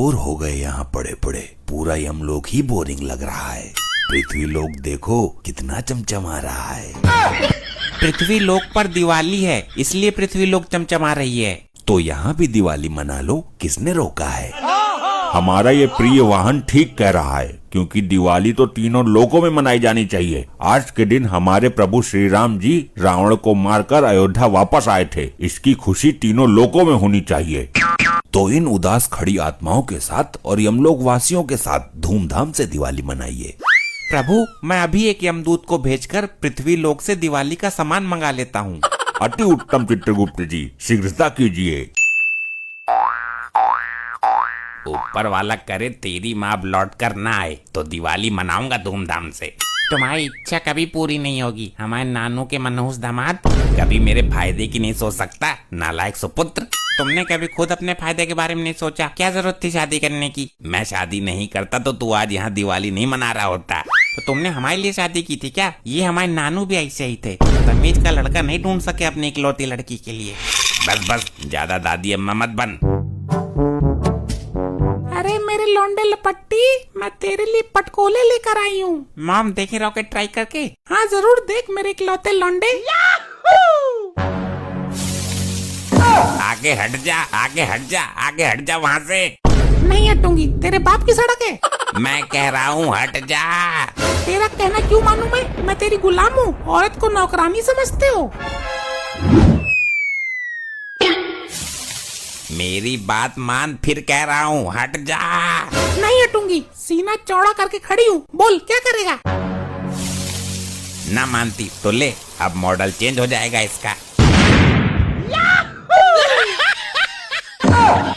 Bore हो गए यहाँ पड़े पड़े। पूरा यमलोक ही बोरिंग लग रहा है। पृथ्वी लोक देखो कितना चमचमा रहा है। पृथ्वी लोक पर दिवाली है, इसलिए पृथ्वी लोक चमचमा रही है। तो यहाँ भी दिवाली मना लो, किसने रोका है? हमारा ये प्रिय वाहन ठीक कह रहा है, क्योंकि दिवाली तो तीनों लोकों में मनाई जानी चाहिए। आज के दिन हमारे प्रभु श्री राम जी रावण को मारकर अयोध्या वापस आए थे। इसकी खुशी तीनों लोकों में होनी चाहिए। तो इन उदास खड़ी आत्माओं के साथ और यमलोक वासियों के साथ धूमधाम से दिवाली मनाइए। प्रभु, मैं अभी एक यमदूत को भेजकर पृथ्वी लोक से दिवाली का सामान मंगा लेता हूँ। अति उत्तम चित्रगुप्त जी, शीघ्रता कीजिए। ऊपर वाला करे तेरी माँ लौट कर ना आए तो दिवाली मनाऊंगा धूमधाम से। तुम्हारी इच्छा कभी पूरी नहीं होगी हमारे नानू के मनहूस दामाद। कभी मेरे फायदे की नहीं सोच सकता, नालायक सुपुत्र। तुमने कभी खुद अपने फायदे के बारे में नहीं सोचा? क्या जरूरत थी शादी करने की? मैं शादी नहीं करता तो तू आज यहाँ दिवाली नहीं मना रहा होता। तो तुमने हमारे लिए शादी की थी क्या? ये हमारे नानू भी ऐसे ही थे, तमीज का लड़का नहीं ढूंढ सके अपनी इकलौती लड़की के लिए। बस बस, ज्यादा दादी अम्मा मत बन। अरे मेरे लौंडे लपट्टी, मैं तेरे लिए पटकोले लेकर आई हूँ। मॉम, देखे रॉकेट ट्राई करके? हाँ जरूर देख मेरे इकलौते लौंडे। आगे हट जा, आगे हट जा, आगे हट जा वहाँ से। नहीं हटूंगी, तेरे बाप की सड़क है। मैं कह रहा हूँ हट जा। तेरा कहना क्यों मानूं मैं तेरी गुलाम हूँ। औरत को नौकरानी समझते हो? मेरी बात मान, फिर कह रहा हूँ हट जा। नहीं हटूंगी, सीना चौड़ा करके खड़ी हूँ। बोल क्या करेगा? ना मानती तो ले, अब मॉडल चेंज हो जाएगा इसका।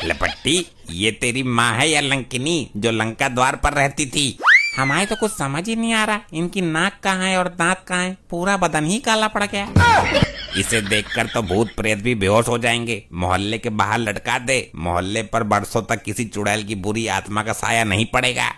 लपट्टी, ये तेरी माँ है या लंकिनी जो लंका द्वार पर रहती थी? हमारे तो कुछ समझ ही नहीं आ रहा, इनकी नाक कहाँ है और दांत कहाँ है? पूरा बदन ही काला पड़ गया। इसे देखकर तो भूत प्रेत भी बेहोश हो जाएंगे। मोहल्ले के बाहर लटका दे, मोहल्ले पर बरसों तक किसी चुड़ैल की बुरी आत्मा का साया नहीं पड़ेगा।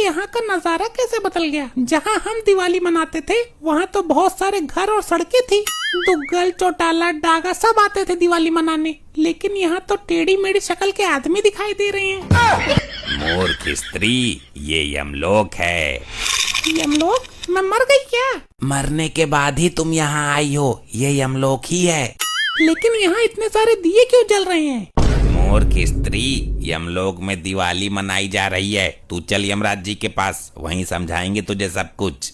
यहाँ का नजारा कैसे बदल गया। जहाँ हम दिवाली मनाते थे वहाँ तो बहुत सारे घर और सड़कें थी। दुग्गल, चौटाला, डागा सब आते थे दिवाली मनाने, लेकिन यहाँ तो टेढ़ी मेढ़ी शक्ल के आदमी दिखाई दे रहे हैं। मूर्ख स्त्री, ये यमलोक है। यमलोक? मैं मर गई क्या? मरने के बाद ही तुम यहाँ आई हो, ये यमलोक ही है। लेकिन यहाँ इतने सारे दिए क्यों जल रहे हैं? मूर्ख स्त्री, यमलोक में दिवाली मनाई जा रही है। तू चल यमराज जी के पास, वहीं समझाएंगे तुझे सब कुछ।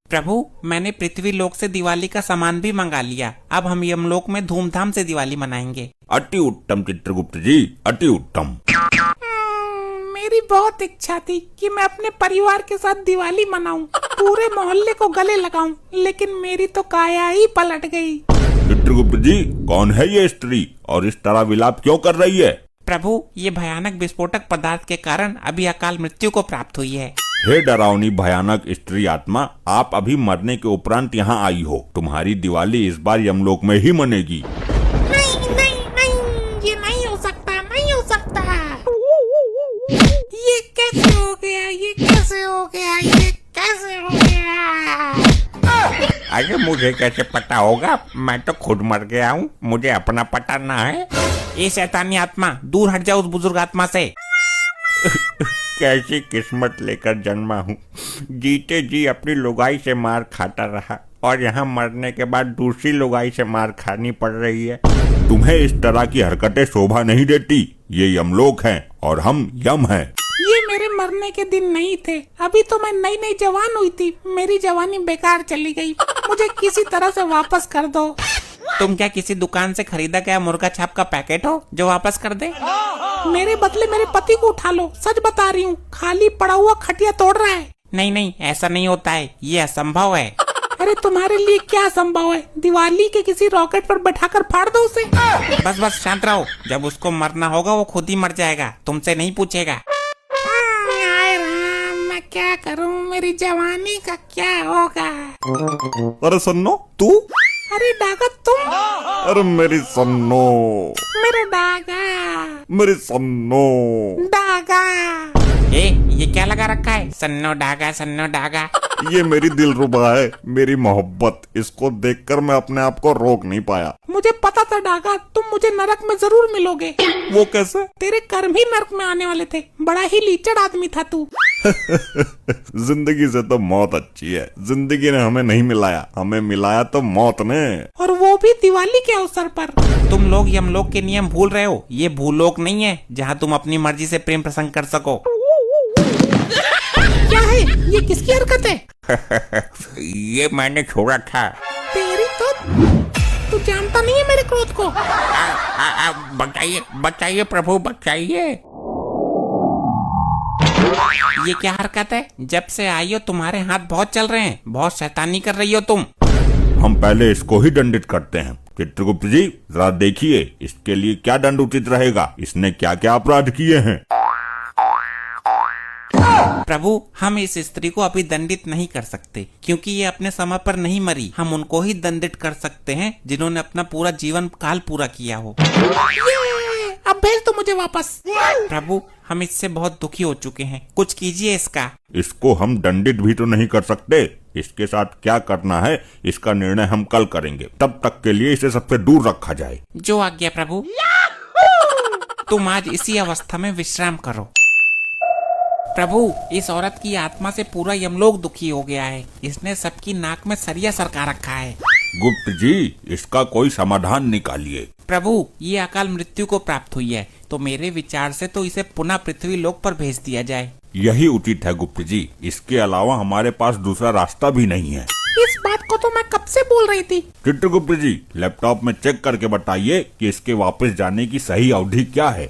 प्रभु, मैंने पृथ्वी लोक से दिवाली का सामान भी मंगा लिया। अब हम यमलोक में धूमधाम से दिवाली मनाएंगे। अति उत्तम चित्रगुप्त जी, अति उत्तम। मेरी बहुत इच्छा थी कि मैं अपने परिवार के साथ दिवाली मनाऊं, पूरे मोहल्ले को गले लगाऊं, लेकिन मेरी तो काया ही पलट गई। चित्रगुप्त जी, कौन है ये स्त्री और इस तरह विलाप क्यों कर रही है? प्रभु, ये भयानक विस्फोटक पदार्थ के कारण अभी अकाल मृत्यु को प्राप्त हुई है। हे डरावनी भयानक स्त्री आत्मा, आप अभी मरने के उपरांत यहाँ आई हो। तुम्हारी दिवाली इस बार यमलोक में ही मनेगी। नहीं नहीं नहीं, ये नहीं हो सकता, नहीं हो सकता। ये कैसे हो गया, ये कैसे हो गया, ये कैसे हो गया? अरे मुझे कैसे पता होगा, मैं तो खुद मर गया हूँ, मुझे अपना पता ना है। ये शैतानी आत्मा, दूर हट जाओ उस बुजुर्ग आत्मा से। कैसी किस्मत लेकर जन्मा हूँ। जीते जी अपनी लुगाई से मार खाता रहा और यहाँ मरने के बाद दूसरी लुगाई से मार खानी पड़ रही है। तुम्हें इस तरह की हरकतें शोभा नहीं देती। ये यमलोक है और हम यम हैं। ये मेरे मरने के दिन नहीं थे। अभी तो मैं नई नई जवान हुई थी, मेरी जवानी बेकार चली गई। मुझे किसी तरह से वापस कर दो। तुम क्या किसी दुकान से खरीदा गया मुर्गा छाप का पैकेट हो जो वापस कर दे? मेरे बदले मेरे पति को उठा लो, सच बता रही हूँ। खाली पड़ा हुआ खटिया तोड़ रहा है। नहीं नहीं, ऐसा नहीं होता है, ये असंभव है। अरे तुम्हारे लिए क्या असंभव है? दिवाली के किसी रॉकेट पर बैठाकर फाड़ दो उसे। बस बस शांत रहो, जब उसको मरना होगा वो खुद ही मर जाएगा, तुमसे नहीं पूछेगा। मैं क्या करूं, मेरी जवानी का क्या होगा? अरे सन्नो, तू? अरे डागा तुम? अरे मेरी सन्नो, मेरा डागा, मेरी सन्नो। डागा। ये क्या लगा रखा है? सन्नो डागा, सन्नो डागा। ये मेरी दिलरुबा है, मेरी मोहब्बत। इसको देखकर मैं अपने आप को रोक नहीं पाया। मुझे पता था डागा तुम मुझे नरक में जरूर मिलोगे। वो कैसे? तेरे कर्म ही नरक में आने वाले थे। बड़ा ही लीचड़ आदमी था तू। जिंदगी से तो मौत अच्छी है। जिंदगी ने हमें नहीं मिलाया, हमें मिलाया तो मौत ने। और वो भी दिवाली के अवसर पर। तुम लोग यमलोक के नियम भूल रहे हो। ये भूलोक नहीं है जहाँ तुम अपनी मर्जी से प्रेम प्रसंग कर सको। क्या है ये? किसकी हरकत है? ये मैंने छोड़ा था। तेरी तो तू जानता नहीं है मेरे क्रोध को। बचाइए बचाइए प्रभु बचाइए। ये क्या हरकत है? जब से आई हो तुम्हारे हाथ बहुत चल रहे हैं। बहुत शैतानी कर रही हो तुम। हम पहले इसको ही दंडित करते हैं। चित्रगुप्त जी जरा देखिए इसके लिए क्या दंड उचित रहेगा। इसने क्या क्या अपराध किए हैं। प्रभु, हम इस स्त्री को अभी दंडित नहीं कर सकते क्योंकि ये अपने समय पर नहीं मरी। हम उनको ही दंडित कर सकते हैं जिन्होंने अपना पूरा जीवन काल पूरा किया हो। अब भेज दो मुझे वापस। प्रभु, हम इससे बहुत दुखी हो चुके हैं। कुछ कीजिए इसका। इसको हम दंडित भी तो नहीं कर सकते। इसके साथ क्या करना है इसका निर्णय हम कल करेंगे। तब तक के लिए इसे सबसे दूर रखा जाए। जो आज्ञा प्रभु। तुम आज इसी अवस्था में विश्राम करो। प्रभु, इस औरत की आत्मा से पूरा यमलोक दुखी हो गया है। इसने सबकी नाक में सरिया सरका रखा है। गुप्त जी इसका कोई समाधान निकालिए। प्रभु, ये अकाल मृत्यु को प्राप्त हुई है तो मेरे विचार से तो इसे पुनः पृथ्वी लोक पर भेज दिया जाए। यही उचित है गुप्त जी। इसके अलावा हमारे पास दूसरा रास्ता भी नहीं है। इस बात को तो मैं कब से बोल रही थी। चित्रगुप्त जी लैपटॉप में चेक करके बताइए कि इसके वापस जाने की सही अवधि क्या है।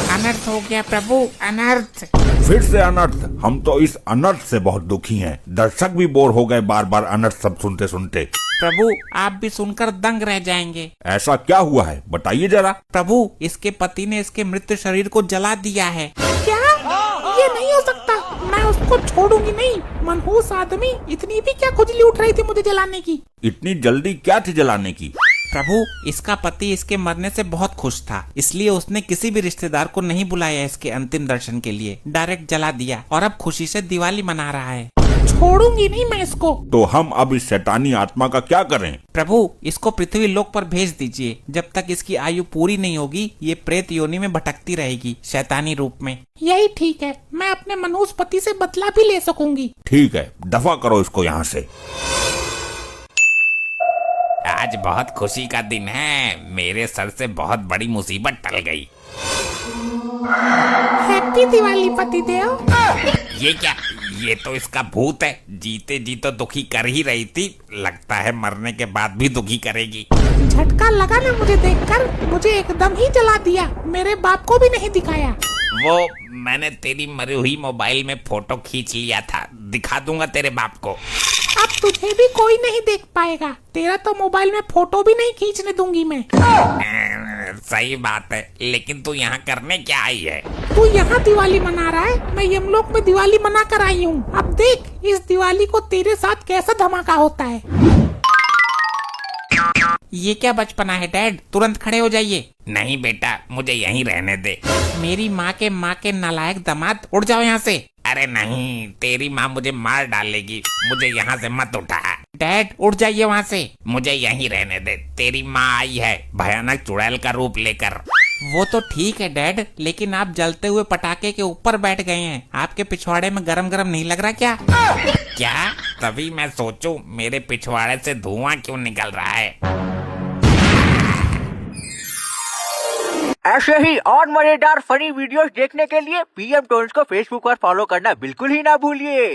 अनर्थ हो गया प्रभु, अनर्थ। फिर से अनर्थ। हम तो इस अनर्थ से बहुत दुखी हैं। दर्शक भी बोर हो गए बार बार अनर्थ सब सुनते सुनते। प्रभु, आप भी सुनकर दंग रह जाएंगे। ऐसा क्या हुआ है बताइए जरा। प्रभु, इसके पति ने इसके मृत शरीर को जला दिया है। क्या? ये नहीं हो सकता। मैं उसको छोड़ूंगी नहीं। मनहूस आदमी। इतनी भी क्या खुजली उठ रही थी मुझे जलाने की? इतनी जल्दी क्या थी जलाने की? प्रभु, इसका पति इसके मरने से बहुत खुश था, इसलिए उसने किसी भी रिश्तेदार को नहीं बुलाया इसके अंतिम दर्शन के लिए। डायरेक्ट जला दिया और अब खुशी से दिवाली मना रहा है। छोड़ूंगी नहीं मैं इसको। तो हम अब इस शैतानी आत्मा का क्या करें? प्रभु, इसको पृथ्वी लोक पर भेज दीजिए। जब तक इसकी आयु पूरी नहीं होगी ये प्रेत योनि में भटकती रहेगी शैतानी रूप में। यही ठीक है। मैं अपने मनहूस पति से बदला भी ले सकूंगी। ठीक है, दफा करो इसको यहाँ से। आज बहुत खुशी का दिन है। मेरे सर से बहुत बड़ी मुसीबत टल गई। हैप्पी दिवाली पतिदेव। ये क्या? ये तो इसका भूत है। जीते जी तो दुखी कर ही रही थी, लगता है मरने के बाद भी दुखी करेगी। झटका लगा ना मुझे देखकर। मुझे एकदम ही जला दिया। मेरे बाप को भी नहीं दिखाया। वो मैंने तेरी मरी हुई मोबाइल में फोटो खींच लिया था। दिखा दूंगा तेरे बाप को। अब तुझे भी कोई नहीं देख पाएगा। तेरा तो मोबाइल में फोटो भी नहीं खींचने दूंगी मैं। सही बात है, लेकिन तू यहाँ करने क्या आई है? तू यहाँ दिवाली मना रहा है। मैं यमलोक में दिवाली मना कर आई हूँ। अब देख इस दिवाली को तेरे साथ कैसा धमाका होता है। ये क्या बचपना है डैड? तुरंत खड़े हो जाइए। नहीं बेटा, मुझे यहीं रहने दे। मेरी माँ के नालायक दामाद, उड़ जाओ यहाँ से। अरे नहीं, तेरी माँ मुझे मार डालेगी। मुझे यहाँ से मत उठा। डैड उठ जाइए वहाँ से। मुझे यहीं रहने दे। तेरी माँ आई है भयानक चुड़ैल का रूप लेकर। वो तो ठीक है डैड, लेकिन आप जलते हुए पटाखे के ऊपर बैठ गए हैं। आपके पिछवाड़े में गरम गरम नहीं लग रहा क्या? क्या? तभी मैं सोचूं मेरे पिछवाड़े से धुआं क्यों निकल रहा है। ऐसे ही और मजेदार फनी वीडियोस देखने के लिए पीएम टोन्स को फेसबुक पर फॉलो करना बिल्कुल ही ना भूलिए।